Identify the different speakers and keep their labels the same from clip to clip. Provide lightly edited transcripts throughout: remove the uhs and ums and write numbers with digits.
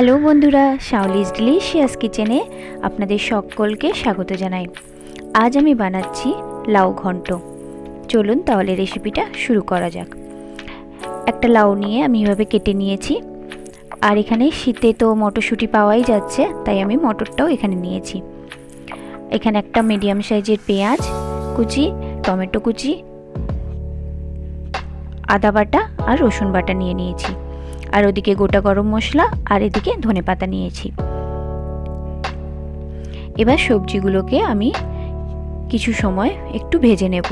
Speaker 1: Hello বন্ধুরা, শাওলিজ delicious কিচেনে আপনাদের সকলকে স্বাগত জানাই। আজ আমি বানাচ্ছি লাউ ঘন্ট। চলুন তাহলে রেসিপিটা শুরু করা যাক। একটা লাউ নিয়ে আমি এভাবে কেটে নিয়েছি, আর এখানে শীতে তো মটরশুঁটি পাওয়াই যাচ্ছে, তাই আমি মটরটাও এখানে নিয়েছি। এখানে একটা মিডিয়াম সাইজের পেঁয়াজ কুচি, টমেটো কুচি, আদা বাটা আর রসুন বাটা নিয়ে নিয়েছি, আর ওদিকে গোটা গরম মশলা, আর এদিকে ধনেপাতা নিয়েছি। এবার সবজিগুলোকে আমি কিছু সময় একটু ভেজে নেব।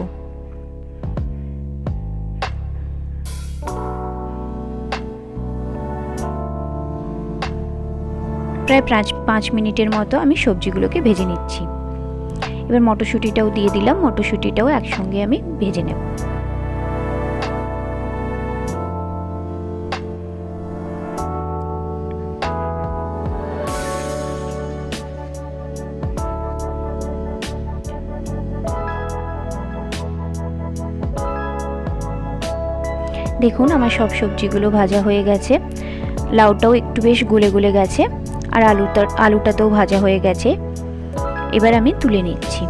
Speaker 1: প্রায় 5 মিনিটের মতো আমি সবজিগুলোকে ভেজে নিচ্ছি। এবার মটরশুঁটিটাও দিয়ে দিলাম, মটরশুঁটিটাও একসঙ্গে আমি ভেজে নেব। দেখুন আমার সব সবজিগুলো ভাজা হয়ে গেছে, লাউটাও একটু বেশ গলে গলে গেছে, আর আলুটাতেও ভাজা হয়ে গেছে। এবার আমি তুলে নিচ্ছি।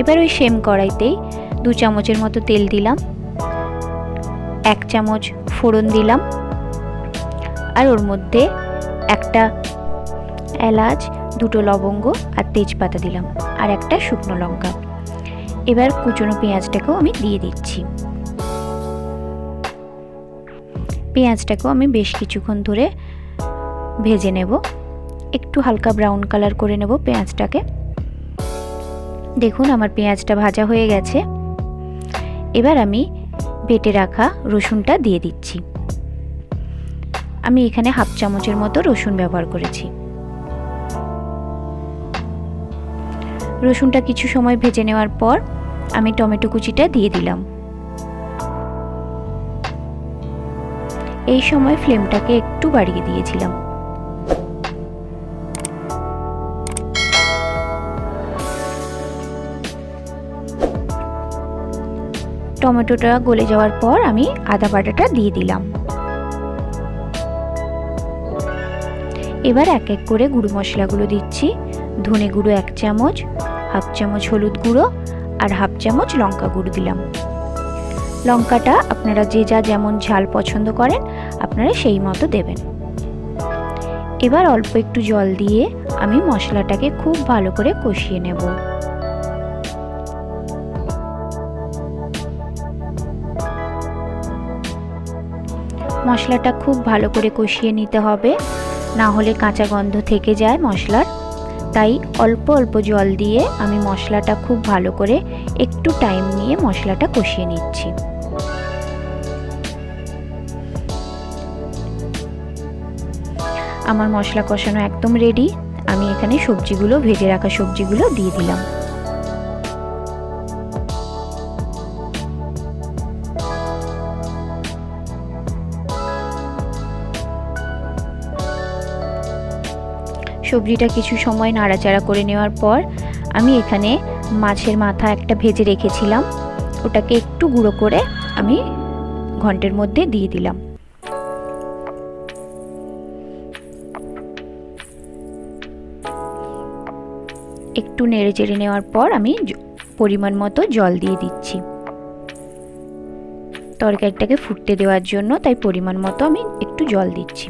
Speaker 1: এবার ওই সেম কড়াইতেই 2 চামচের মতো তেল দিলাম, 1 চামচ ফোড়ন দিলাম, আর ওর মধ্যে একটা এলাচ, 2টো লবঙ্গ আর তেজপাতা দিলাম, আর একটা শুকনো লঙ্কা। এবার কুচনো পেঁয়াজটাকেও আমি দিয়ে দিচ্ছি। পেঁয়াজটাকেও আমি বেশ কিছুক্ষণ ধরে ভেজে নেব, একটু হালকা ব্রাউন কালার করে নেব পেঁয়াজটাকে। দেখুন আমার পেঁয়াজটা ভাজা হয়ে গেছে। এবার আমি বেটে রাখা রসুনটা দিয়ে দিচ্ছি। আমি এখানে 1/2 চামচের মতো রসুন ব্যবহার করেছি। রসুনটা কিছু সময় ভেজে নেওয়ার পর আমি টমেটো কুচিটা দিয়ে দিলাম। এই সময় ফ্লেমটাকে একটু বাড়িয়ে দিয়েছিলাম। টমেটোটা গলে যাওয়ার পর আমি আদা বাটাটা দিয়ে দিলাম। এবার এক এক করে গুঁড়ো মশলাগুলো দিচ্ছি। ধনে গুঁড়ো 1 চামচ, 1/2 চামচ হলুদ গুঁড়ো, আর 1/2 চামচ লঙ্কা গুঁড়ো দিলাম। লঙ্কাটা আপনারা যে যেমন ঝাল পছন্দ করেন আপনারা সেই মতো দেবেন। এবার অল্প একটু জল দিয়ে আমি মশলাটাকে খুব ভালো করে কষিয়ে নেব। মশলাটা খুব ভালো করে কষিয়ে নিতে হবে, না হলে কাঁচা গন্ধ থেকে যায় মশলার। তাই অল্প অল্প জল দিয়ে আমি মশলাটা খুব ভালো করে একটু টাইম নিয়ে মশলাটা কষিয়ে নিচ্ছি। আমার মশলা কষানো একদম রেডি। আমি এখানে সবজিগুলো, ভেজে রাখা সবজিগুলো দিয়ে দিলাম। সবজিটা কিছু সময় নাড়াচাড়া করে নেওয়ার পর আমি এখানে মাছের মাথা একটা ভেজে রেখেছিলাম, ওটাকে একটু গুঁড়ো করে আমি ঘন্টের মধ্যে দিয়ে দিলাম। একটু নেড়ে চেড়ে নেওয়ার পর আমি পরিমাণ মতো জল দিয়ে দিচ্ছি তরকারিটাকে ফুটতে দেওয়ার জন্য, তাই পরিমাণ মতো আমি একটু জল দিচ্ছি।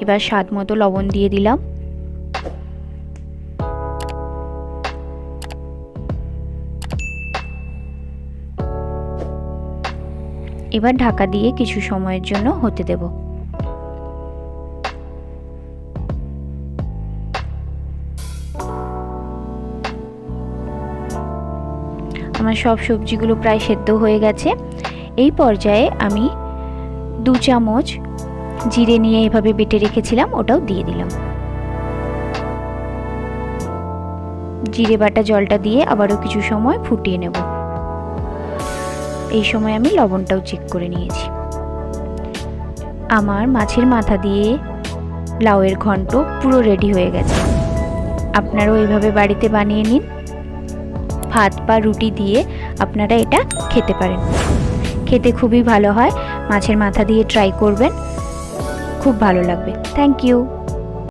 Speaker 1: এবার স্বাদ মতো লবণ দিয়ে দিলাম। এবার ঢাকা দিয়ে কিছু সময়ের জন্য হতে দেব। আমার সব সবজিগুলো প্রায় সেদ্ধ হয়ে গেছে। এই পর্যায়ে আমি 2 চামচ জিরে নিয়ে এভাবে বেটে রেখেছিলাম, ওটাও দিয়ে দিলাম। জিরে বাটা জলটা দিয়ে আবারও কিছু সময় ফুটিয়ে নেব। এই সময় আমি লবণটাও চেক করে নিয়েছি। আমার মাছের মাথা দিয়ে লাউয়ের ঘন্ট পুরো রেডি হয়ে গেছে। আপনারাও এইভাবে বাড়িতে বানিয়ে নিন। ভাত বা রুটি দিয়ে আপনারা এটা খেতে পারেন। খেতে খুবই ভালো হয়। মাছের মাথা দিয়ে ট্রাই করবেন, খুব ভালো লাগবে। Thank you.